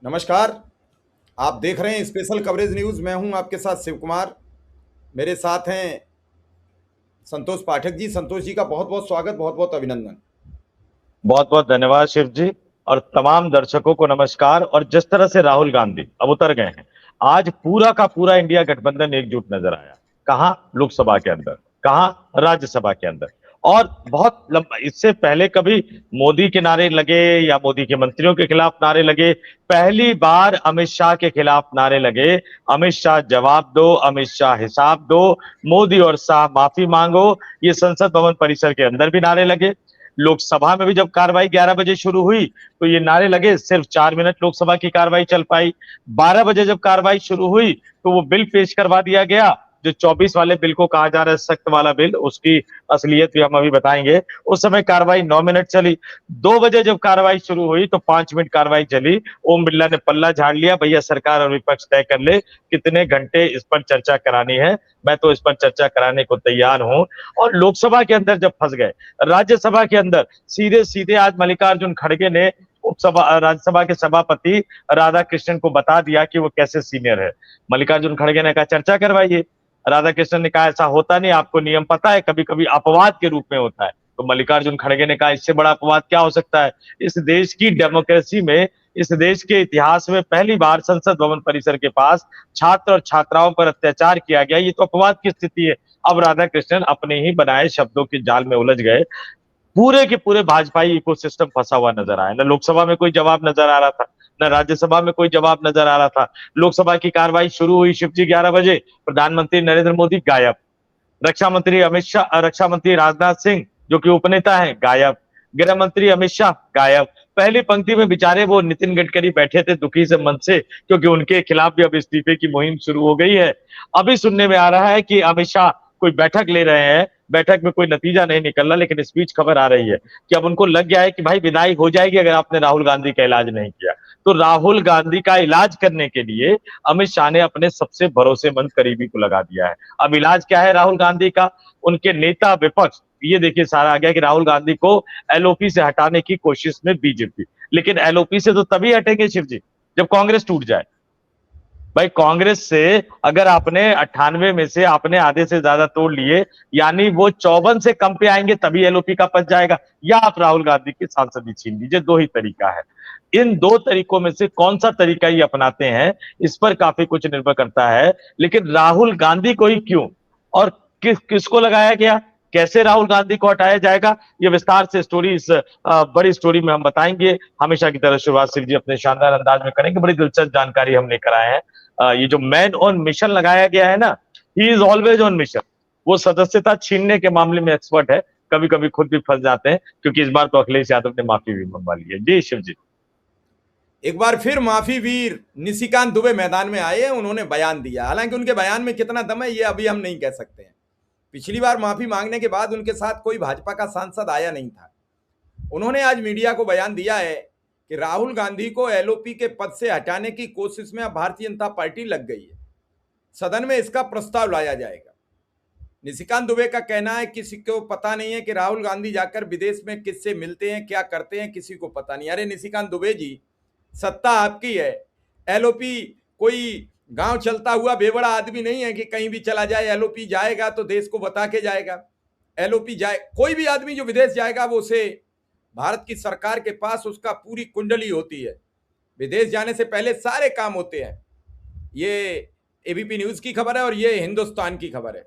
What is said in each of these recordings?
नमस्कार। आप देख रहे हैं स्पेशल कवरेज न्यूज़। मैं हूं आपके साथ शिव कुमार। मेरे साथ हैं संतोष पाठक जी। संतोष जी का बहुत बहुत स्वागत, बहुत बहुत अभिनंदन। बहुत बहुत धन्यवाद शिव जी। और तमाम दर्शकों को नमस्कार। और जिस तरह से राहुल गांधी अब उतर गए हैं, आज पूरा का पूरा इंडिया गठबंधन एकजुट नजर आया। कहां? लोकसभा के अंदर, कहां? राज्यसभा के अंदर। और बहुत लंबा, इससे पहले कभी मोदी के नारे लगे या मोदी के मंत्रियों के खिलाफ नारे लगे, पहली बार अमित शाह के खिलाफ नारे लगे। अमित शाह जवाब दो, अमित शाह हिसाब दो, मोदी और शाह माफी मांगो, ये संसद भवन परिसर के अंदर भी नारे लगे। लोकसभा में भी जब कार्रवाई 11 बजे शुरू हुई तो ये नारे लगे। सिर्फ 4 मिनट लोकसभा की कार्रवाई चल पाई। 12 बजे जब कार्रवाई शुरू हुई तो वो बिल पेश करवा दिया गया, जो 24 वाले बिल को कहा जा रहा है सख्त वाला बिल, उसकी असलियत भी हम अभी बताएंगे। उस समय कार्रवाई 9 मिनट चली। 2 बजे जब कार्रवाई शुरू हुई तो 5 मिनट कार्रवाई चली। ओम बिरला ने पल्ला झाड़ लिया, भैया सरकार और विपक्ष तय कर ले कितने घंटे इस पर चर्चा करानी है, मैं तो इस पर चर्चा कराने को तैयार हूं। और लोकसभा के अंदर जब फंस गए, राज्यसभा के अंदर सीधे सीधे आज मल्लिकार्जुन खड़गे ने उपसभा राज्यसभा के सभापति राधा कृष्णन को बता दिया कि वो कैसे सीनियर है। मल्लिकार्जुन खड़गे ने कहा चर्चा करवाइए। राधा कृष्णन ने कहा ऐसा होता नहीं, आपको नियम पता है, कभी कभी अपवाद के रूप में होता है। तो मल्लिकार्जुन खड़गे ने कहा इससे बड़ा अपवाद क्या हो सकता है। इस देश की डेमोक्रेसी में, इस देश के इतिहास में पहली बार संसद भवन परिसर के पास छात्र और छात्राओं पर अत्याचार किया गया, ये तो अपवाद की स्थिति है। अब राधा कृष्णन अपने ही बनाए शब्दों के जाल में उलझ गए। पूरे के पूरे भाजपाई इकोसिस्टम फंसा हुआ नजर आया। न लोकसभा में कोई जवाब नजर आ रहा था, न राज्यसभा में कोई जवाब नजर आ रहा था। लोकसभा की कार्रवाई शुरू हुई शिवजी 11 बजे, प्रधानमंत्री नरेंद्र मोदी गायब, रक्षा मंत्री अमित शाह, रक्षा मंत्री राजनाथ सिंह जो कि उपनेता है गायब, गृह मंत्री अमित शाह गायब। पहली पंक्ति में बेचारे वो नितिन गडकरी बैठे थे दुखी से मन से, क्योंकि उनके खिलाफ भी अब इस्तीफे की मुहिम शुरू हो गई है। अभी सुनने में आ रहा है कि अमित शाह कोई बैठक ले रहे हैं, बैठक में कोई नतीजा नहीं निकल रहा, लेकिन इस बीच खबर आ रही है कि अब उनको लग गया है कि भाई विदाई हो जाएगी अगर आपने राहुल गांधी का इलाज नहीं किया। तो राहुल गांधी का इलाज करने के लिए अमित शाह ने अपने सबसे भरोसेमंद करीबी को लगा दिया है। अब इलाज क्या है राहुल गांधी का? उनके नेता विपक्ष, ये देखिए सारा आ गया कि राहुल गांधी को एलओपी से हटाने की कोशिश में बीजेपी। लेकिन एलओपी से तो तभी हटेंगे शिव जी जब कांग्रेस टूट जाए। भाई कांग्रेस से अगर आपने 98 में से आपने आधे से ज्यादा तोड़ लिए, यानी वो 54 से कम पे आएंगे तभी एलओपी का पद जाएगा, या आप राहुल गांधी की सांसदी छीन लीजिए। दो ही तरीका है। इन दो तरीकों में से कौन सा तरीका ये अपनाते हैं, इस पर काफी कुछ निर्भर करता है। लेकिन राहुल गांधी को ही क्यों और किसको लगाया गया, कैसे राहुल गांधी को हटाया जाएगा, ये विस्तार से स्टोरी, इस बड़ी स्टोरी में हम बताएंगे। हमेशा की तरह शुरुआत शिव जी अपने शानदार अंदाज में करेंगे। बड़ी दिलचस्प जानकारी हम लेकर आए हैं। ये जो मैन ऑन मिशन लगाया गया है ना, he is always on mission. वो सदस्यता छीनने के मामले में एक्सपर्ट है, कभी कभी खुद भी फंस जाते हैं, क्योंकि इस बार तो अखिलेश यादव ने माफी भी मंगवा ली है। जी शिव जी। एक बार फिर माफी वीर निशिकांत दुबे मैदान में आए हैं। उन्होंने बयान दिया, हालांकि उनके बयान में कितना दम है ये अभी हम नहीं कह सकते हैं। पिछली बार माफी मांगने के बाद उनके साथ कोई भाजपा का सांसद आया नहीं था। उन्होंने आज मीडिया को बयान दिया है कि राहुल गांधी को एलओपी के पद से हटाने की कोशिश में अब भारतीय जनता पार्टी लग गई है। सदन में इसका प्रस्ताव लाया जाएगा। निशिकांत दुबे का कहना है किसी को पता नहीं है कि राहुल गांधी जाकर विदेश में किससे मिलते हैं, क्या करते हैं, किसी को पता नहीं। अरे निशिकांत दुबे जी, सत्ता आपकी है। एलओपी कोई गांव चलता हुआ बेबड़ा आदमी नहीं है कि कहीं भी चला जाए, एलओपी जाएगा तो देश को बता के जाएगा। एलओपी जाए, कोई भी आदमी जो विदेश जाएगा वो उसे भारत की सरकार के पास उसका पूरी कुंडली होती है। विदेश जाने से पहले सारे काम होते हैं। ये एबीपी न्यूज की खबर है और ये हिंदुस्तान की खबर है।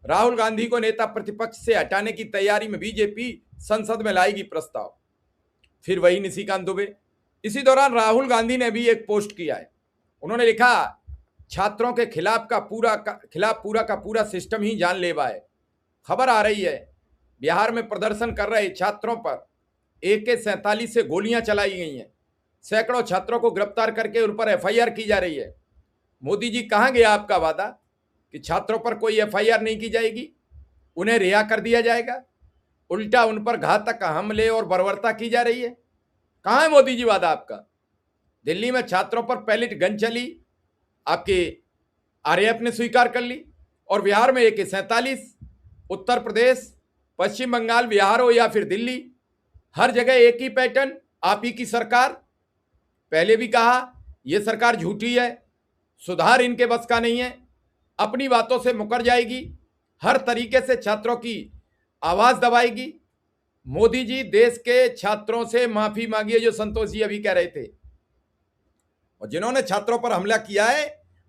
राहुल गांधी को नेता प्रतिपक्ष से हटाने की तैयारी में बीजेपी संसद में लाएगी प्रस्ताव। फिर वही निशिकांत दुबे। इसी दौरान राहुल गांधी ने भी एक पोस्ट किया है। उन्होंने लिखा, छात्रों के खिलाफ पूरा का पूरा सिस्टम ही जानलेवा है। खबर आ रही है बिहार में प्रदर्शन कर रहे छात्रों पर AK-47 से गोलियां चलाई गई हैं। सैकड़ों छात्रों को गिरफ्तार करके उन पर FIR की जा रही है। मोदी जी, कहां गया आपका वादा कि छात्रों पर कोई FIR नहीं की जाएगी, उन्हें रिहा कर दिया जाएगा? उल्टा उन पर घातक हमले और बर्बरता की जा रही है। कहां है मोदी जी वादा आपका? दिल्ली में छात्रों पर पैलेट गन चली, आपके RAF ने स्वीकार कर ली। और बिहार में AK-47, उत्तर प्रदेश, पश्चिम बंगाल, बिहार हो या फिर दिल्ली, हर जगह एक ही पैटर्न। आप ही की सरकार पहले भी कहा ये सरकार झूठी है, सुधार इनके बस का नहीं है, अपनी बातों से मुकर जाएगी, हर तरीके से छात्रों की आवाज दबाएगी। मोदी जी देश के छात्रों से माफी मांगिए, जो संतोष जी अभी कह रहे थे, और जिन्होंने छात्रों पर हमला किया है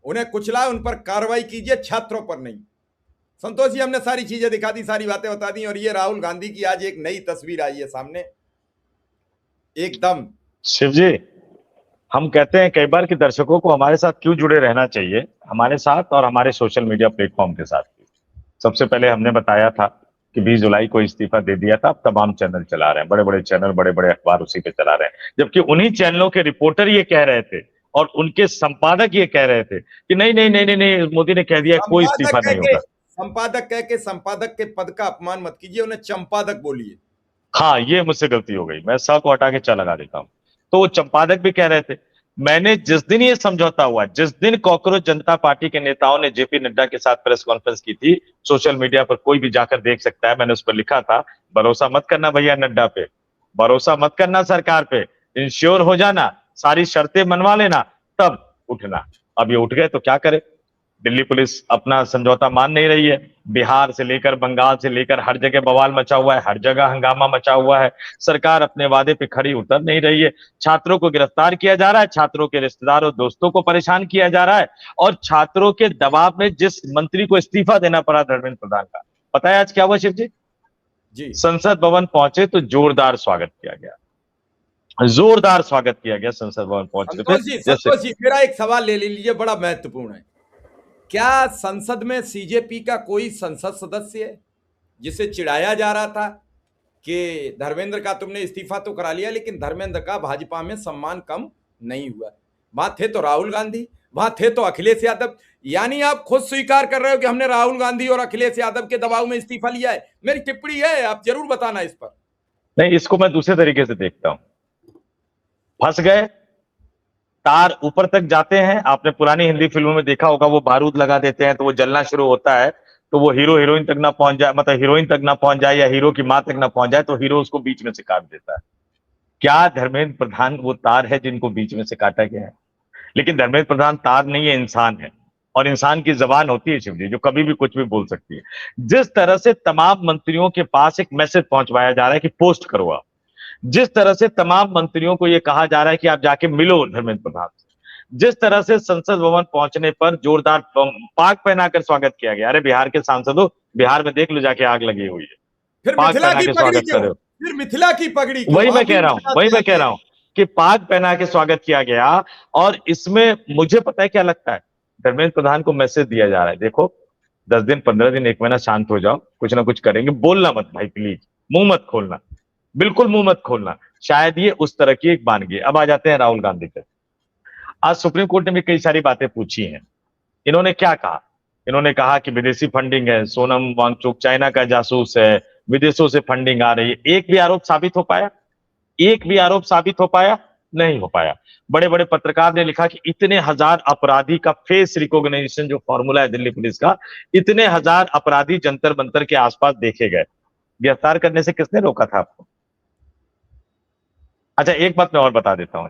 उन्हें कुचला, उन पर कार्रवाई कीजिए, छात्रों पर नहीं। संतोष जी हमने सारी चीजें दिखा दी, सारी बातें बता दी, और ये राहुल गांधी की आज एक नई तस्वीर आई है सामने एकदम। शिव जी, हम कहते हैं कई बार कि दर्शकों को हमारे साथ क्यों जुड़े रहना चाहिए, हमारे साथ और हमारे सोशल मीडिया प्लेटफॉर्म के साथ। सबसे पहले हमने बताया था कि 20 जुलाई को इस्तीफा दे दिया था, अब तमाम चैनल चला रहे हैं, बड़े बड़े चैनल, बड़े बड़े अखबार उसी पे चला रहे हैं, जबकि उन्हीं चैनलों के रिपोर्टर ये कह रहे थे और उनके संपादक ये कह रहे थे कि नहीं नहीं नहीं नहीं, नहीं मोदी ने कह दिया कोई इस्तीफा नहीं होगा। संपादक कह के संपादक के पद का अपमान मत कीजिए, उन्हें चंपादक बोलिए। हाँ, ये मुझसे गलती हो गई, मैं स को हटा के च लगा देता हूं। तो वो चंपादक भी कह रहे थे। मैंने जिस दिन ये समझौता हुआ, जिस दिन कॉकरोच जनता पार्टी के नेताओं ने जेपी नड्डा के साथ प्रेस कॉन्फ्रेंस की थी, सोशल मीडिया पर कोई भी जाकर देख सकता है, मैंने उस पर लिखा था, भरोसा मत करना भैया नड्डा पे, भरोसा मत करना सरकार पे, इंश्योर हो जाना, सारी शर्तें मनवा लेना, तब उठना। अब ये उठ गए तो क्या करे। दिल्ली पुलिस अपना समझौता मान नहीं रही है, बिहार से लेकर बंगाल से लेकर हर जगह बवाल मचा हुआ है, हर जगह हंगामा मचा हुआ है, सरकार अपने वादे पे खड़ी उतर नहीं रही है, छात्रों को गिरफ्तार किया जा रहा है, छात्रों के रिश्तेदारों दोस्तों को परेशान किया जा रहा है, और छात्रों के दबाव में जिस मंत्री को इस्तीफा देना पड़ा धर्मेंद्र प्रधान का, पता है आज क्या हुआ शिव जी? जी, संसद भवन पहुंचे तो जोरदार स्वागत किया गया, जोरदार स्वागत किया गया संसद भवन पहुंचने पे। संतोष जी मेरा एक सवाल ले लीजिए, बड़ा महत्वपूर्ण है। क्या संसद में सीजेपी का कोई संसद सदस्य है जिसे चिढ़ाया जा रहा था कि धर्मेंद्र का तुमने इस्तीफा तो करा लिया, लेकिन धर्मेंद्र का भाजपा में सम्मान कम नहीं हुआ? वहां थे तो राहुल गांधी, वहां थे तो अखिलेश यादव। यानी आप खुद स्वीकार कर रहे हो कि हमने राहुल गांधी और अखिलेश यादव के दबाव में इस्तीफा लिया है? मेरी टिप्पणी है, आप जरूर बताना इस पर। नहीं, इसको मैं दूसरे तरीके से देखता हूं। फंस गए, तार ऊपर तक जाते हैं, आपने पुरानी हिंदी फिल्मों में देखा होगा, वो बारूद लगा देते हैं तो वो जलना शुरू होता है, तो वो हीरो हीरोइन तक ना पहुंच जाए, मतलब हीरोइन तक ना पहुंच जाए या हीरो की मां तक ना पहुंच जाए, तो हीरो उसको बीच में से काट देता है। क्या धर्मेंद्र प्रधान वो तार है जिनको बीच में से काटा गया है? लेकिन धर्मेंद्र प्रधान तार नहीं है, इंसान है, और इंसान की जबान होती है शिव जी, जो कभी भी कुछ भी बोल सकती है। जिस तरह से तमाम मंत्रियों के पास एक मैसेज पहुंचवाया जा रहा है कि पोस्ट करो आप, जिस तरह से तमाम मंत्रियों को यह कहा जा रहा है कि आप जाके मिलो धर्मेंद्र प्रधान से, जिस तरह से संसद भवन पहुंचने पर जोरदार पाग पहनाकर स्वागत किया गया। अरे बिहार के सांसदों, बिहार में देख लो जाके आग लगी हुई है, फिर पाग मिथिला पहना की के पगड़ी स्वागत क्यों? कर रहे हो। फिर मिथिला की पगड़ी क्यों? वही मैं कह रहा हूं, वही मैं कह रहा हूं कि पाग पहना के स्वागत किया गया। और इसमें मुझे पता है क्या लगता है, धर्मेंद्र प्रधान को मैसेज दिया जा रहा है, देखो 10 दिन 15 दिन 1 महीना शांत हो जाओ, कुछ ना कुछ करेंगे, बोलना मत भाई प्लीज, मुंह मत खोलना, बिल्कुल मुंह मत खोलना। शायद ये उस तरह की एक वानगी। अब आ जाते हैं राहुल गांधी पे। आज सुप्रीम कोर्ट ने भी कई सारी बातें पूछी हैं। इन्होंने क्या कहा? इन्होंने कहा कि विदेशी फंडिंग है, सोनम वांगचुक चाइना का जासूस है, विदेशों से फंडिंग आ रही है। एक भी आरोप साबित हो पाया? एक भी आरोप साबित हो पाया? नहीं हो पाया। बड़े बड़े पत्रकार ने लिखा कि इतने हजार अपराधी का फेस रिकॉग्निशन जो फॉर्मूला है दिल्ली पुलिस का, इतने हजार अपराधी जंतर मंतर के आसपास देखे गए, गिरफ्तार करने से किसने रोका था आपको? अच्छा, एक बात मैं और बता देता हूँ,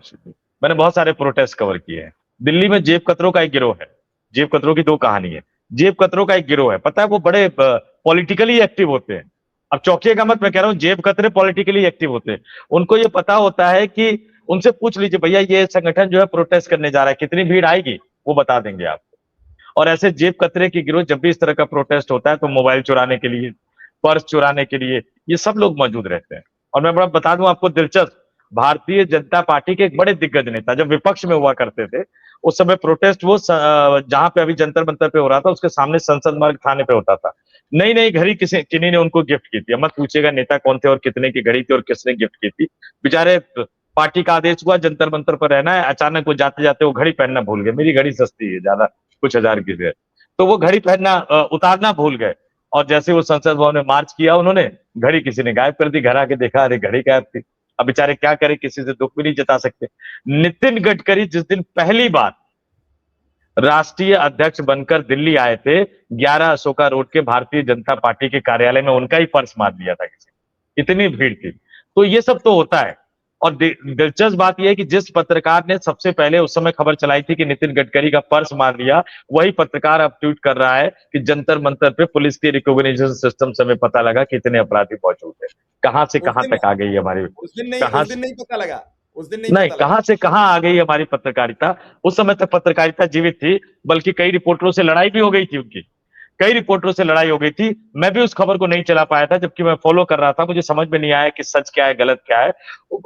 मैंने बहुत सारे प्रोटेस्ट कवर किए हैं। दिल्ली में जेब कतरों का एक गिरोह है, जेब कतरों की 2 कहानी है। जेब कतरों का एक गिरोह है, पता है, वो बड़े पॉलिटिकली एक्टिव होते हैं। अब चौंकिएगा मत, मैं कह रहा हूं जेब कतरे पॉलिटिकली एक्टिव होते हैं। उनको ये पता होता है कि उनसे पूछ लीजिए, भैया ये संगठन जो है प्रोटेस्ट करने जा रहा है, कितनी भीड़ आएगी, वो बता देंगे आपको। और ऐसे जेब कतरे के गिरोह जब भी इस तरह का प्रोटेस्ट होता है तो मोबाइल चुराने के लिए, पर्स चुराने के लिए, ये सब लोग मौजूद रहते हैं। और मैं बड़ा बता दूं आपको दिलचस्प, भारतीय जनता पार्टी के एक बड़े दिग्गज नेता जब विपक्ष में हुआ करते थे, उस समय प्रोटेस्ट वो जहां पे अभी जंतर मंतर पे हो रहा था, उसके सामने संसद मार्ग थाने पे होता था। नई नई घड़ी किन्हीं ने उनको गिफ्ट की थी। मत पूछेगा नेता कौन थे और कितने की घड़ी थी और किसने गिफ्ट की थी। बेचारे पार्टी का आदेश हुआ जंतर मंतर पर रहना है, अचानक वो जाते जाते वो घड़ी पहनना भूल गए। मेरी घड़ी सस्ती है, ज्यादा कुछ हजार की है, तो वो घड़ी पहनना उतारना भूल गए। और जैसे वो संसद भवन में मार्च किया उन्होंने, घड़ी किसी ने गायब कर दी। घर आके देखा, अरे घड़ी गायब थी। अब बेचारे क्या करे, किसी से दुख भी नहीं जता सकते। नितिन गडकरी जिस दिन पहली बार राष्ट्रीय अध्यक्ष बनकर दिल्ली आए थे, 11 अशोका रोड के भारतीय जनता पार्टी के कार्यालय में उनका ही पर्स मार दिया था किसी ने, इतनी भीड़ थी। तो ये सब तो होता है। और दिलचस्प बात यह है कि जिस पत्रकार ने सबसे पहले उस समय खबर चलाई थी कि नितिन गडकरी का पर्स मार लिया, वही पत्रकार अब ट्वीट कर रहा है कि जंतर मंतर पे पुलिस के रिकॉग्निशन सिस्टम से हमें पता लगा कि इतने अपराधी मौजूद है। कहां से उस कहां दिन तक आ गई हमारी, कहां उस दिन नहीं पता लगा, उस दिन नहीं नहीं पता लगा। कहां से कहां आ गई हमारी पत्रकारिता। उस समय तक पत्रकारिता जीवित थी, बल्कि कई रिपोर्टरों से लड़ाई भी हो गई थी उनकी, कई रिपोर्टरों से लड़ाई हो गई थी। मैं भी उस खबर को नहीं चला पाया था, जबकि मैं फॉलो कर रहा था, मुझे समझ में नहीं आया कि सच क्या है गलत क्या है।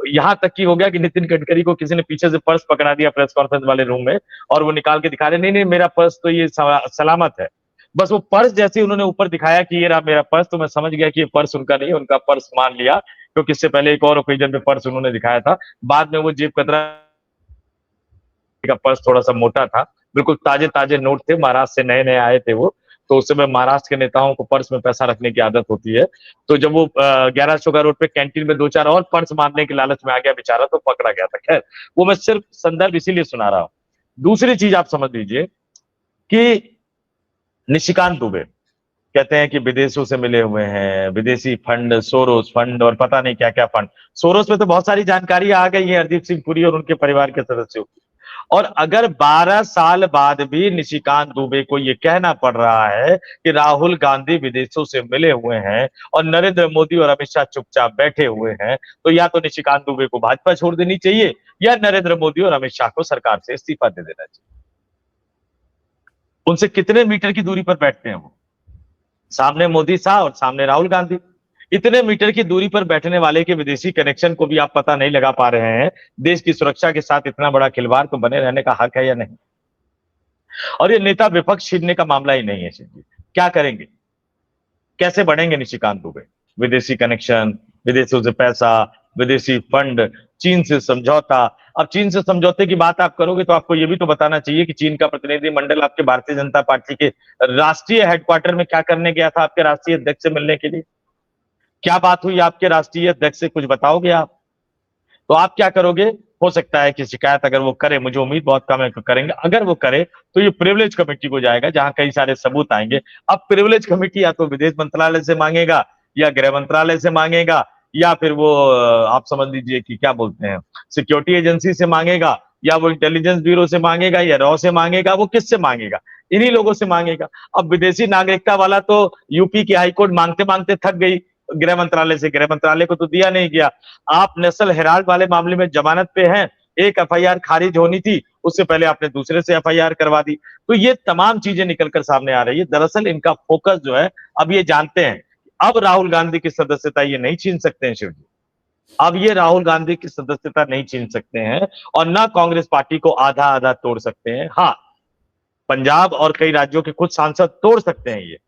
यहां तक की हो गया कि नितिन गडकरी को किसी ने पीछे से पर्स पकड़ा दिया प्रेस कॉन्फ्रेंस वाले रूम में, और वो निकाल के दिखा रहे, नहीं नहीं मेरा पर्स तो ये सलामत है। बस वो पर्स जैसे उन्होंने ऊपर दिखाया कि ये रहा मेरा पर्स, तो मैं समझ गया कि ये पर्स उनका नहीं, उनका पर्स मान लिया, क्योंकि इससे पहले एक और ओकेजन पे पर्स उन्होंने दिखाया था। बाद में वो जेब कतरा का पर्स थोड़ा सा मोटा था, बिल्कुल ताजे ताजे नोट थे, महाराष्ट्र से नए नए आए थे वो। तो उस समय महाराष्ट्र के नेताओं को पर्स में पैसा रखने की आदत होती है। तो जब वो 11 चौका रोड पे कैंटीन में दो चार और पर्स मारने के लालच में आ गया बेचारा, तो पकड़ा गया था। खैर, वो मैं सिर्फ संदर्भ इसीलिए सुना रहा हूं। दूसरी चीज आप समझ लीजिए कि निशिकांत दुबे कहते हैं कि विदेशों से मिले हुए हैं, विदेशी फंड, सोरोस फंड और पता नहीं क्या क्या फंड। सोरोस में तो बहुत सारी जानकारी आ गई है हरदीप सिंह पुरी और उनके परिवार के सदस्यों की। और अगर 12 साल बाद भी निशिकांत दुबे को यह कहना पड़ रहा है कि राहुल गांधी विदेशों से मिले हुए हैं और नरेंद्र मोदी और अमित शाह चुपचाप बैठे हुए हैं, तो या तो निशिकांत दुबे को भाजपा छोड़ देनी चाहिए, या नरेंद्र मोदी और अमित शाह को सरकार से इस्तीफा दे देना चाहिए। उनसे कितने मीटर की दूरी पर बैठते हैं वो? सामने मोदी शाह और सामने राहुल गांधी। इतने मीटर की दूरी पर बैठने वाले के विदेशी कनेक्शन को भी आप पता नहीं लगा पा रहे हैं। देश की सुरक्षा के साथ इतना बड़ा खिलवाड़ तो बने रहने का हक है या नहीं? और ये नेता विपक्ष छीनने का मामला ही नहीं है शिव जी। क्या करेंगे, कैसे बढ़ेंगे निशिकांत दुबे? विदेशी कनेक्शन, विदेशों से पैसा, विदेशी फंड, चीन से समझौता। अब चीन से समझौते की बात आप करोगे तो आपको यह भी तो बताना चाहिए कि चीन का प्रतिनिधिमंडल आपके भारतीय जनता पार्टी के राष्ट्रीय हेडक्वार्टर में क्या करने गया था आपके राष्ट्रीय अध्यक्ष से मिलने के लिए? क्या बात हुई आपके राष्ट्रीय अध्यक्ष से, कुछ बताओगे आप? तो आप क्या करोगे? हो सकता है कि शिकायत अगर वो करे, मुझे उम्मीद बहुत कम है कि करेंगे, अगर वो करे तो ये प्रिविलेज कमेटी को जाएगा, जहां कई सारे सबूत आएंगे। अब प्रिविलेज कमेटी या तो विदेश मंत्रालय से मांगेगा, या गृह मंत्रालय से मांगेगा, या फिर वो आप समझ लीजिए कि क्या बोलते हैं, सिक्योरिटी एजेंसी से मांगेगा, या वो इंटेलिजेंस ब्यूरो से मांगेगा, या रॉ से मांगेगा। वो किससे मांगेगा? इन्हीं लोगों से मांगेगा। अब विदेशी नागरिकता वाला तो यूपी की हाईकोर्ट मांगते मांगते थक गई गृह मंत्रालय से, गृह मंत्रालय को तो दिया नहीं गया। आप नेशनल हेराल्ड वाले मामले में जमानत पे हैं, एक एफआईआर खारिज होनी थी, उससे पहले आपने दूसरे से एफआईआर करवा दी। तो ये तमाम चीजें निकलकर सामने आ रही है। दरअसल इनका फोकस जो है, अब ये जानते हैं अब राहुल गांधी की सदस्यता ये नहीं छीन सकते हैं शिव जी। अब ये राहुल गांधी की सदस्यता नहीं छीन सकते हैं, और ना कांग्रेस पार्टी को आधा आधा तोड़ सकते हैं। हाँ, पंजाब और कई राज्यों के कुछ सांसद तोड़ सकते हैं ये,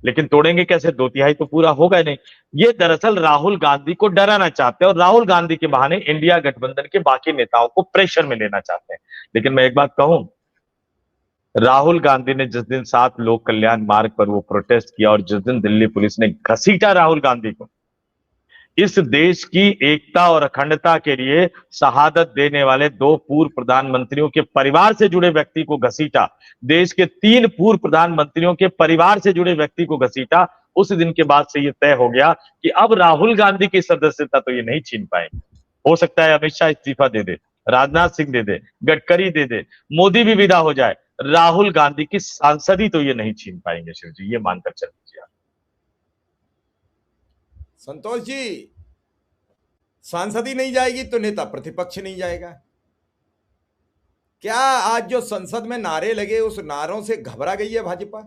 लेकिन तोड़ेंगे कैसे? 2/3 तो पूरा होगा नहीं। ये दरअसल राहुल गांधी को डराना चाहते हैं, और राहुल गांधी के बहाने इंडिया गठबंधन के बाकी नेताओं को प्रेशर में लेना चाहते हैं। लेकिन मैं एक बात कहूं, राहुल गांधी ने जिस दिन 7 लोक कल्याण मार्ग पर वो प्रोटेस्ट किया, और जिस दिन दिल्ली पुलिस ने घसीटा राहुल गांधी को, इस देश की एकता और अखंडता के लिए शहादत देने वाले 2 पूर्व प्रधानमंत्रियों के परिवार से जुड़े व्यक्ति को घसीटा, देश के 3 पूर्व प्रधानमंत्रियों के परिवार से जुड़े व्यक्ति को घसीटा, उस दिन के बाद से यह तय हो गया कि अब राहुल गांधी की सदस्यता तो ये नहीं छीन पाएंगे। हो सकता है अमित शाह इस्तीफा दे दे, राजनाथ सिंह दे दे, गडकरी दे दे, मोदी भी विदा हो जाए, राहुल गांधी की सांसदी तो ये नहीं छीन पाएंगे शिव जी, ये मानकर चल लीजिए आप। संतोष जी, सांसद ही नहीं जाएगी तो नेता प्रतिपक्ष नहीं जाएगा। क्या आज जो संसद में नारे लगे, उस नारों से घबरा गई है भाजपा?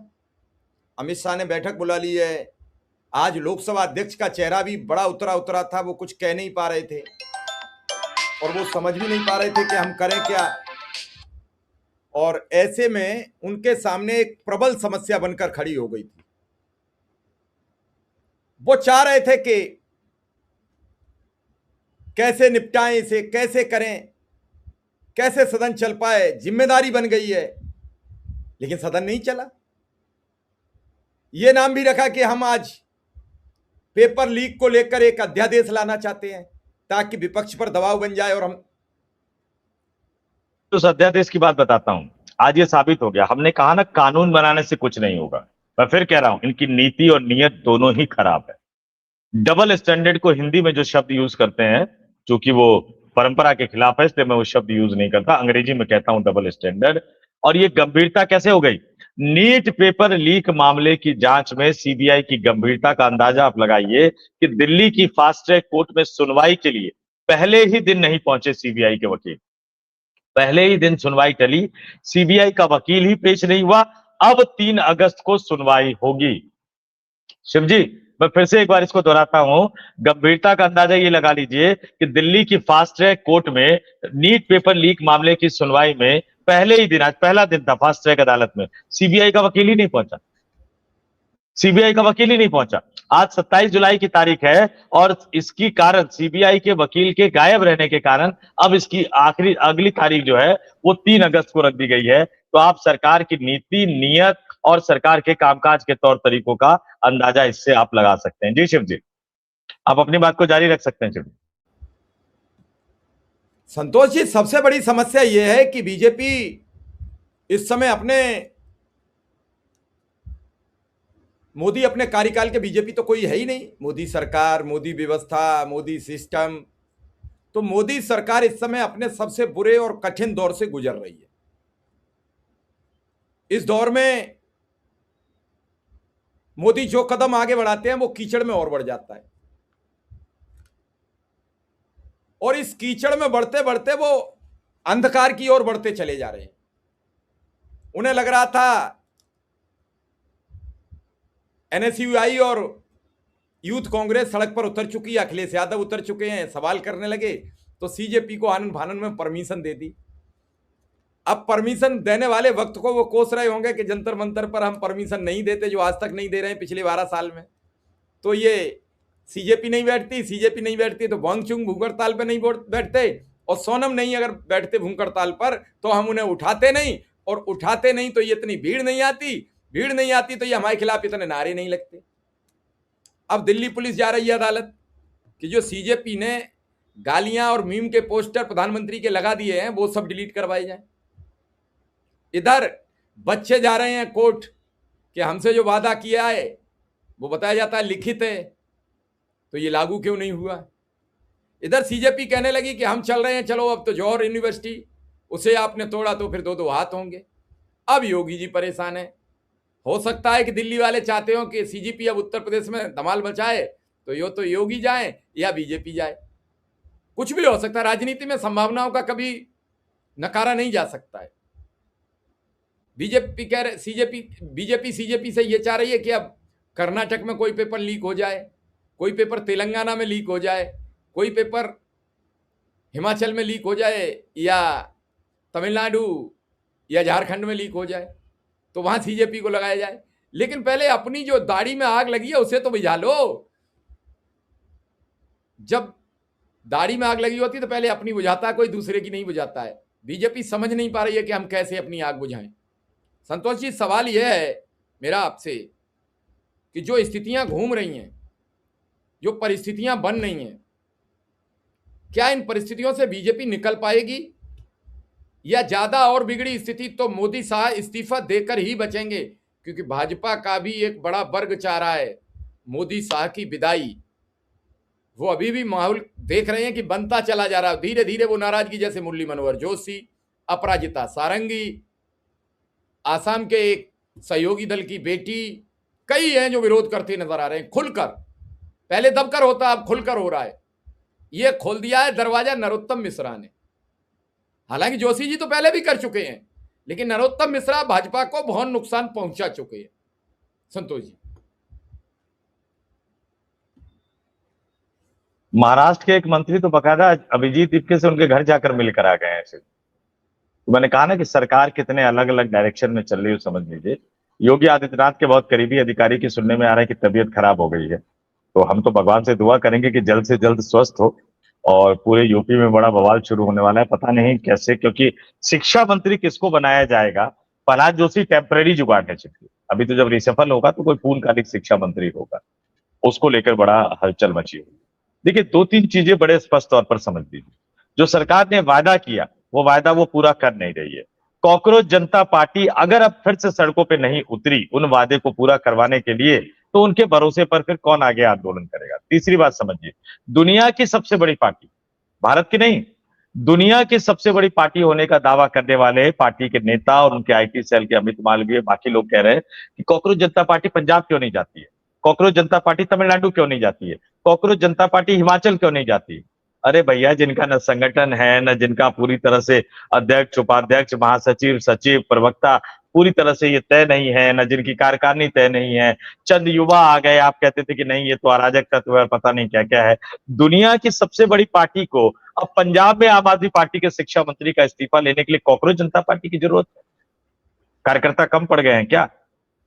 अमित शाह ने बैठक बुला ली है। आज लोकसभा अध्यक्ष का चेहरा भी बड़ा उतरा उतरा था, वो कुछ कह नहीं पा रहे थे, और वो समझ भी नहीं पा रहे थे कि हम करें क्या। और ऐसे में उनके सामने एक प्रबल समस्या बनकर खड़ी हो गई थी। वो चाह रहे थे कि कैसे निपटाएं इसे, कैसे करें, कैसे सदन चल पाए, जिम्मेदारी बन गई है। लेकिन सदन नहीं चला। यह नाम भी रखा कि हम आज पेपर लीक को लेकर एक अध्यादेश लाना चाहते हैं, ताकि विपक्ष पर दबाव बन जाए। और हम तो उस अध्यादेश की बात बताता हूं। आज ये साबित हो गया, हमने कहा ना कानून बनाने से कुछ नहीं होगा। मैं फिर कह रहा हूं, इनकी नीति और नीयत दोनों ही खराब है। डबल स्टैंडर्ड को हिंदी में जो शब्द यूज करते हैं, जो कि वो परंपरा के खिलाफ है, इसलिए मैं वो शब्द यूज नहीं करता, अंग्रेजी में कहता हूं डबल स्टैंडर्ड। और ये गंभीरता कैसे हो गई? नीट पेपर लीक मामले की जांच में सीबीआई की गंभीरता का अंदाजा आप लगाइए कि दिल्ली की फास्ट ट्रैक कोर्ट में सुनवाई के लिए पहले ही दिन नहीं पहुंचे सीबीआई के वकील। पहले ही दिन सुनवाई टली, सीबीआई का वकील ही पेश नहीं हुआ। अब 3 अगस्त को सुनवाई होगी। शिव जी, मैं फिर से एक बार इसको दोहराता हूं, गंभीरता का अंदाजा ये लगा लीजिए कि दिल्ली की फास्ट ट्रैक कोर्ट में नीट पेपर लीक मामले की सुनवाई में पहले ही दिन, आज पहला दिन था फास्ट ट्रैक अदालत में, सीबीआई का वकील ही नहीं पहुंचा। सीबीआई का वकील ही नहीं पहुंचा। आज 27 जुलाई की तारीख है और इसकी कारण सीबीआई के वकील के गायब रहने के कारण अब इसकी आखिरी अगली तारीख जो है वो 3 अगस्त को रख दी गई है। तो आप सरकार की नीति, नियत और सरकार के कामकाज के तौर तरीकों का अंदाजा इससे आप लगा सकते हैं। जी शिव जी, आप अपनी बात को जारी रख सकते हैं शिव जी। संतोष जी, सबसे बड़ी समस्या यह है कि बीजेपी इस समय मोदी अपने कार्यकाल के बीजेपी तो कोई है ही नहीं। मोदी सरकार, मोदी व्यवस्था, मोदी सिस्टम। तो मोदी सरकार इस समय अपने सबसे बुरे और कठिन दौर से गुजर रही है। इस दौर में मोदी जो कदम आगे बढ़ाते हैं वो कीचड़ में और बढ़ जाता है, और इस कीचड़ में बढ़ते बढ़ते वो अंधकार की ओर बढ़ते चले जा रहे हैं। उन्हें लग रहा था एनएसयूआई और यूथ कांग्रेस सड़क पर उतर चुकी है, अखिलेश यादव उतर चुके हैं, सवाल करने लगे, तो सीजेपी को आनंद फानन में परमिशन दे दी। अब परमिशन देने वाले वक्त को वो कोस रहे होंगे कि जंतर मंतर पर हम परमिशन नहीं देते, जो आज तक नहीं दे रहे हैं पिछले 12 साल में। तो ये सीजेपी नहीं बैठती तो वांगचुंग भूखड़ताल पे नहीं बैठते, और सोनम नहीं अगर बैठते भूखड़ताल पर तो हम उन्हें उठाते नहीं, और उठाते नहीं तो ये इतनी भीड़ नहीं आती तो ये हमारे खिलाफ इतने नारे नहीं लगते। अब दिल्ली पुलिस जा रही है अदालत कि जो सीजेपी ने गालियां और मीम के पोस्टर प्रधानमंत्री के लगा दिए हैं वो सब डिलीट करवाए जाएं। इधर बच्चे जा रहे हैं कोर्ट कि हमसे जो वादा किया है वो बताया जाता है लिखित है, तो ये लागू क्यों नहीं हुआ। इधर सीजेपी कहने लगी कि हम चल रहे हैं, चलो अब तो जौहर यूनिवर्सिटी, उसे आपने तोड़ा तो फिर 2-2 हाथ होंगे। अब योगी जी परेशान है। हो सकता है कि दिल्ली वाले चाहते हो कि सीजेपी अब उत्तर प्रदेश में धमाल मचाए, तो योगी जाए या बीजेपी जाए, कुछ भी हो सकता है। राजनीति में संभावनाओं का कभी नकारा नहीं जा सकता है। बीजेपी कह रहे बीजेपी सीजेपी से ये चाह रही है कि अब कर्नाटक में कोई पेपर लीक हो जाए, कोई पेपर तेलंगाना में लीक हो जाए, कोई पेपर हिमाचल में लीक हो जाए, या तमिलनाडु या झारखंड में लीक हो जाए, तो वहां सीजेपी को लगाया जाए। लेकिन पहले अपनी जो दाढ़ी में आग लगी है उसे तो बुझा लो। जब दाढ़ी में आग लगी होती तो पहले अपनी बुझाता है, कोई दूसरे की नहीं बुझाता है। बीजेपी समझ नहीं पा रही है कि हम कैसे अपनी आग बुझाएं। संतोष जी, सवाल यह है मेरा आपसे कि जो स्थितियां घूम रही हैं, जो परिस्थितियां बन रही हैं, क्या इन परिस्थितियों से बीजेपी निकल पाएगी, या ज्यादा और बिगड़ी स्थिति तो मोदी शाह इस्तीफा देकर ही बचेंगे? क्योंकि भाजपा का भी एक बड़ा वर्ग चाह रहा है मोदी शाह की विदाई। वो अभी भी माहौल देख रहे हैं कि बनता चला जा रहा है धीरे धीरे वो नाराजगी, जैसे मुरली मनोहर जोशी, अपराजिता सारंगी, आसाम के एक सहयोगी दल की बेटी, कई हैं जो विरोध करते नजर आ रहे हैं खुलकर। पहले दबकर होता, अब खुलकर हो रहा है। ये खोल दिया है दरवाजा नरोत्तम मिश्रा ने। हालांकि जोशी जी तो पहले भी कर चुके हैं, लेकिन नरोत्तम मिश्रा भाजपा को बहुत नुकसान पहुंचा चुके हैं। संतोष जी, महाराष्ट्र के एक मंत्री तो बकायदा अभिजीत इक्के से उनके घर जाकर मिलकर आ गए हैं। तो मैंने कहा ना कि सरकार कितने अलग अलग डायरेक्शन में चल रही है, समझ लीजिए। योगी आदित्यनाथ के बहुत करीबी अधिकारी की सुनने में आ रहा है कि तबीयत खराब हो गई है, तो हम तो भगवान से दुआ करेंगे कि जल्द से जल्द स्वस्थ हो। और पूरे यूपी में बड़ा बवाल शुरू होने वाला है, पता नहीं कैसे, क्योंकि शिक्षा मंत्री किसको बनाया जाएगा? प्रहलाद जोशी टेम्पररी जुगाड़ है चिट्ठी, अभी तो जब रिसफल होगा तो कोई पूर्णकालिक शिक्षा मंत्री होगा, उसको लेकर बड़ा हलचल मची हुई। देखिए, 2-3 चीजें बड़े स्पष्ट तौर पर समझ लीजिए। जो सरकार ने वादा किया वो वादा वो पूरा कर नहीं रही है। कॉकरोच जनता पार्टी अगर अब फिर से सड़कों पे नहीं उतरी उन वादे को पूरा करवाने के लिए, तो उनके भरोसे पर फिर कौन आगे आंदोलन करेगा? तीसरी बात समझिए, दुनिया की सबसे बड़ी पार्टी, भारत की नहीं, दुनिया की सबसे बड़ी पार्टी होने का दावा करने वाले पार्टी के नेता और उनके आईटी सेल के अमित मालवीय, बाकी लोग कह रहे हैं कि कॉकरोच जनता पार्टी पंजाब क्यों नहीं जाती है, कॉकरोच जनता पार्टी तमिलनाडु क्यों नहीं जाती है, कॉकरोच जनता पार्टी हिमाचल क्यों नहीं जाती है। अरे भैया, जिनका न संगठन है, न जिनका पूरी तरह से अध्यक्ष, उपाध्यक्ष, महासचिव, सचिव, प्रवक्ता पूरी तरह से ये तय नहीं है, न जिनकी कार्यकारिणी तय नहीं है, चंद युवा आ गए, आप कहते थे कि नहीं ये तो अराजक तत्व है, पता नहीं क्या क्या है। दुनिया की सबसे बड़ी पार्टी को अब पंजाब में आम आदमी पार्टी के शिक्षा मंत्री का इस्तीफा लेने के लिए कॉकरोच जनता पार्टी की जरूरत है? कार्यकर्ता कम पड़ गए हैं क्या?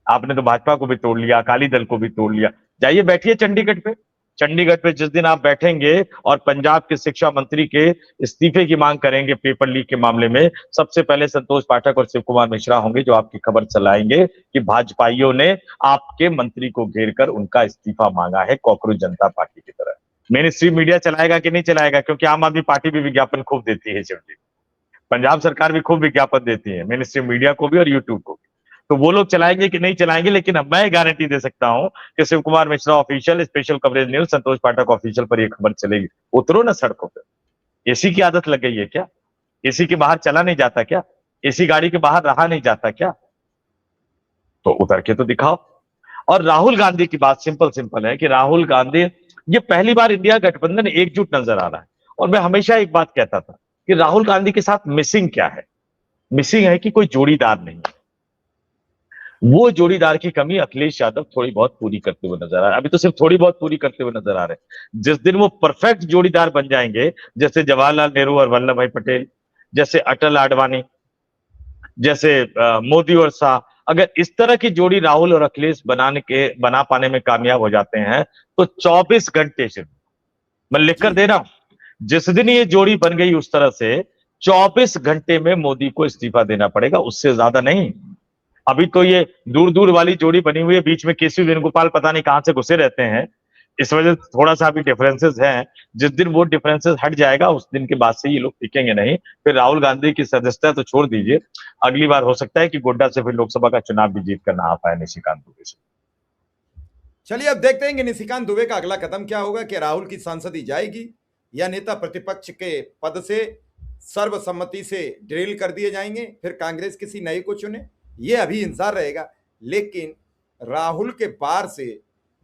आपने तो भाजपा को भी तोड़ लिया, अकाली दल को भी तोड़ लिया। जाइए बैठिए चंडीगढ़ पे। चंडीगढ़ पे जिस दिन आप बैठेंगे और पंजाब के शिक्षा मंत्री के इस्तीफे की मांग करेंगे पेपर लीक के मामले में, सबसे पहले संतोष पाठक और शिव कुमार मिश्रा होंगे जो आपकी खबर चलाएंगे कि भाजपाइयों ने आपके मंत्री को घेर कर उनका इस्तीफा मांगा है कॉकरोच जनता पार्टी की तरह। मेन स्ट्रीम मीडिया चलाएगा कि नहीं चलाएगा? क्योंकि आम आदमी पार्टी भी विज्ञापन खूब देती है शिव जी, पंजाब सरकार भी खूब विज्ञापन देती है, मेन स्ट्रीम मीडिया को भी और यूट्यूब को भी। तो वो लोग चलाएंगे कि नहीं चलाएंगे, लेकिन अब मैं गारंटी दे सकता हूं कि Shiv Kumar Mishra official, special coverage news, Santosh Pathak official पर ये खबर चलेगी। उतरो ना सड़कों पर। एसी की आदत लग गई है क्या? एसी के बाहर चला नहीं जाता क्या? एसी गाड़ी के बाहर रहा नहीं जाता क्या? तो उतर के तो दिखाओ। और राहुल गांधी की बात सिंपल सिंपल है कि राहुल गांधी, ये पहली बार इंडिया गठबंधन एकजुट नजर आ रहा है। और मैं हमेशा एक बात कहता था कि राहुल गांधी के साथ मिसिंग क्या है? मिसिंग है कि कोई जोड़ीदार नहीं है। वो जोड़ीदार की कमी अखिलेश यादव थोड़ी बहुत पूरी करते हुए नजर आ रहे हैं। अभी तो सिर्फ थोड़ी बहुत पूरी करते हुए नजर आ रहे हैं। जिस दिन वो परफेक्ट जोड़ीदार बन जाएंगे, जैसे जवाहरलाल नेहरू और वल्लभ भाई पटेल, जैसे अटल आडवाणी, जैसे मोदी और शाह, अगर इस तरह की जोड़ी राहुल और अखिलेश बना पाने में कामयाब हो जाते हैं तो 24 घंटे से, मैं लिख कर जी दे रहा हूं, जिस दिन ये जोड़ी बन गई उस तरह से 24 घंटे में मोदी को इस्तीफा देना पड़ेगा, उससे ज्यादा नहीं। अभी तो ये दूर दूर वाली जोड़ी बनी हुई है, बीच में केसी वेणुगोपाल पता नहीं कहां से घुसे रहते हैं, इस वजह से थोड़ा सा अभी डिफरेंसेस हैं। जिस दिन वो डिफरेंसेस हट जाएगा उस दिन के बाद से ये लोग टिकेंगे नहीं। फिर राहुल गांधी की सदस्यता तो छोड़ दीजिए, अगली बार हो सकता है कि गोड्डा से फिर लोकसभा का चुनाव भी जीत कर ना आ पाए निशिकांत दुबे से। चलिए अब देखते हैं कि निशिकांत दुबे का अगला कदम क्या होगा, कि राहुल की सांसदी जाएगी या नेता प्रतिपक्ष के पद से सर्वसम्मति से ड्रिल कर दिए जाएंगे, फिर कांग्रेस किसी नए को चुने, ये अभी इंतजार रहेगा। लेकिन राहुल के पार से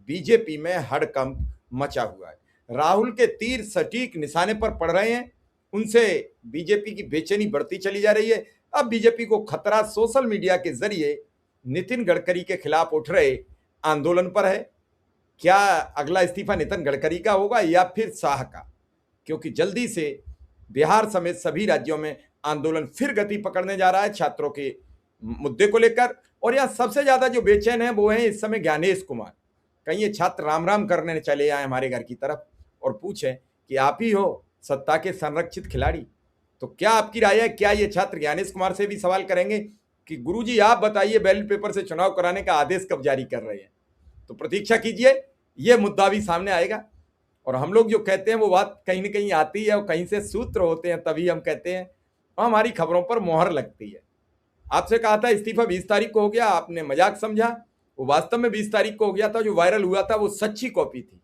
बीजेपी में हड़कंप मचा हुआ है। राहुल के तीर सटीक निशाने पर पड़ रहे हैं, उनसे बीजेपी की बेचैनी बढ़ती चली जा रही है। अब बीजेपी को खतरा सोशल मीडिया के जरिए नितिन गडकरी के खिलाफ उठ रहे आंदोलन पर है। क्या अगला इस्तीफा नितिन गडकरी का होगा या फिर शाह का? क्योंकि जल्दी से बिहार समेत सभी राज्यों में आंदोलन फिर गति पकड़ने जा रहा है छात्रों के मुद्दे को लेकर। और यहाँ सबसे ज्यादा जो बेचैन है वो है इस समय ज्ञानेश कुमार। कहीं ये छात्र राम राम करने चले आए हमारे घर की तरफ और पूछें कि आप ही हो सत्ता के संरक्षित खिलाड़ी। तो क्या आपकी राय है, क्या ये छात्र ज्ञानेश कुमार से भी सवाल करेंगे कि गुरुजी आप बताइए बैलेट पेपर से चुनाव कराने का आदेश कब जारी कर रहे हैं? तो प्रतीक्षा कीजिए, ये मुद्दा भी सामने आएगा। और हम लोग जो कहते हैं वो बात कहीं ना कहीं आती है और कहीं से सूत्र होते हैं, तभी हम कहते हैं और हमारी खबरों पर मोहर लगती है। आपसे कहा था इस्तीफा 20 तारीख को हो गया, आपने मजाक समझा, वो वास्तव में 20 तारीख को हो गया था। जो वायरल हुआ था वो सच्ची कॉपी थी,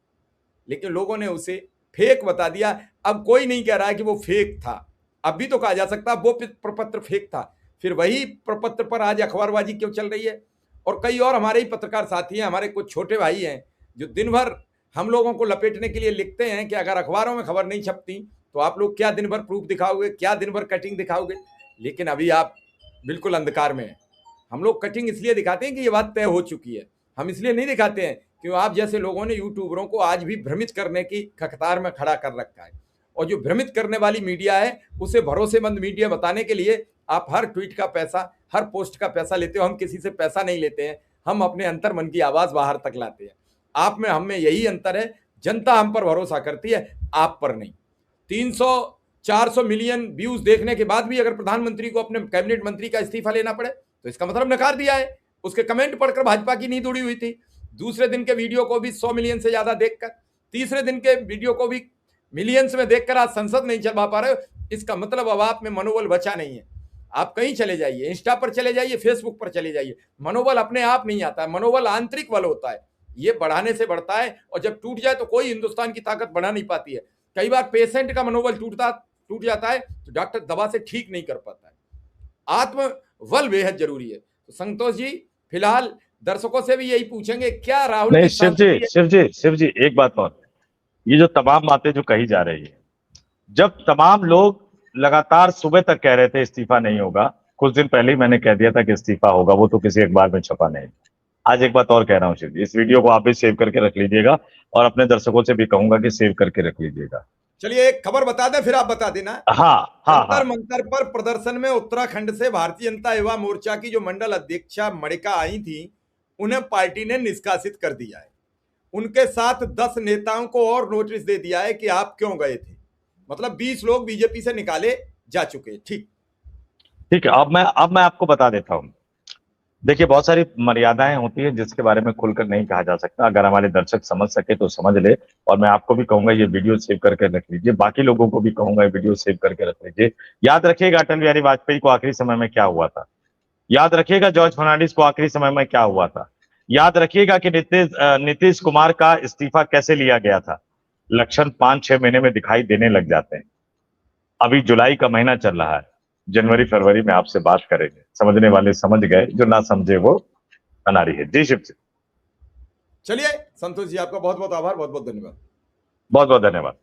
लेकिन लोगों ने उसे फेक बता दिया। अब कोई नहीं कह रहा है कि वो फेक था, अब भी तो कहा जा सकता वो प्रपत्र फेक था। फिर वही प्रपत्र पर आज अखबारबाजी क्यों चल रही है? और कई और हमारे ही पत्रकार साथी हैं, हमारे कुछ छोटे भाई हैं जो दिन भर हम लोगों को लपेटने के लिए लिखते हैं कि अगर अखबारों में खबर नहीं छपती तो आप लोग क्या दिन भर प्रूफ दिखाओगे, क्या दिन भर कटिंग दिखाओगे? लेकिन अभी आप बिल्कुल अंधकार में हैं। हम लोग कटिंग इसलिए दिखाते हैं कि ये बात तय हो चुकी है। हम इसलिए नहीं दिखाते हैं कि आप जैसे लोगों ने यूट्यूबरों को आज भी भ्रमित करने की कतार में खड़ा कर रखा है। और जो भ्रमित करने वाली मीडिया है उसे भरोसेमंद मीडिया बताने के लिए आप हर ट्वीट का पैसा, हर पोस्ट का पैसा लेते हो। हम किसी से पैसा नहीं लेते हैं, हम अपने अंतर मन की आवाज बाहर तक लाते हैं। आप में हम में यही अंतर है, जनता हम पर भरोसा करती है, आप पर नहीं। 300-400 मिलियन व्यूज देखने के बाद भी अगर प्रधानमंत्री को अपने कैबिनेट मंत्री का इस्तीफा लेना पड़े तो इसका मतलब नकार दिया है। उसके कमेंट पढ़कर भाजपा की नींद उड़ी हुई थी। दूसरे दिन के वीडियो को भी 100 मिलियन से ज्यादा देखकर, तीसरे दिन के वीडियो को भी मिलियंस में देखकर आज संसद नहीं चलवा पा रहे हो। इसका मतलब अब आप में मनोबल बचा नहीं है। आप कहीं चले जाइए, इंस्टा पर चले जाइए, फेसबुक पर चले जाइए, मनोबल अपने आप नहीं आता है। मनोबल आंतरिक बल होता है, ये बढ़ाने से बढ़ता है और जब टूट जाए तो कोई हिंदुस्तान की ताकत बढ़ा नहीं पाती है। कई बार पेशेंट का मनोबल टूटता टूट जाता है तो डॉक्टर दवा से ठीक नहीं कर पाता है। आत्मबल बेहद जरूरी है। तो संतोष जी फिलहाल दर्शकों से भी यही पूछेंगे, क्या राहुल नहीं की शिव जी एक बात और, ये जो तमाम बातें जो कही जा रही है, जब तमाम लोग लगातार सुबह तक कह रहे थे इस्तीफा नहीं होगा, कुछ दिन पहले ही मैंने कह दिया था कि इस्तीफा होगा, वो तो किसी अखबार में छपा नहीं। आज एक बात और कह रहा हूँ शिव जी, इस वीडियो को आप भी सेव करके रख लीजिएगा और अपने दर्शकों से भी कहूंगा कि सेव करके रख लीजिएगा। चलिए एक खबर बता दें फिर आप बता देना। हाँ हाँ जंतर हाँ। मंतर पर प्रदर्शन में उत्तराखंड से भारतीय जनता युवा मोर्चा की जो मंडल अध्यक्षा मणिका आई थी, उन्हें पार्टी ने निष्कासित कर दिया है। उनके साथ 10 नेताओं को और नोटिस दे दिया है कि आप क्यों गए थे। मतलब 20 लोग बीजेपी से निकाले जा चुके हैं। ठीक है, अब मैं आपको बता देता हूँ। देखिए, बहुत सारी मर्यादाएं होती है जिसके बारे में खुलकर नहीं कहा जा सकता। अगर हमारे दर्शक समझ सके तो समझ ले, और मैं आपको भी कहूंगा ये वीडियो सेव करके रख लीजिए, बाकी लोगों को भी कहूंगा ये वीडियो सेव करके रख लीजिए। याद रखिएगा अटल बिहारी वाजपेयी को आखिरी समय में क्या हुआ था, याद रखिएगा जॉर्ज फर्नांडिस को आखिरी समय में क्या हुआ था, याद रखिएगा कि नीतीश कुमार का इस्तीफा कैसे लिया गया था। लक्षण 5-6 महीने में दिखाई देने लग जाते हैं। अभी जुलाई का महीना चल रहा है, जनवरी फरवरी में आपसे बात करेंगे। समझने वाले समझ गए, जो ना समझे वो अनारी है। जी शिव जी। चलिए संतोष जी, आपका बहुत बहुत आभार, बहुत बहुत धन्यवाद। बहुत बहुत धन्यवाद।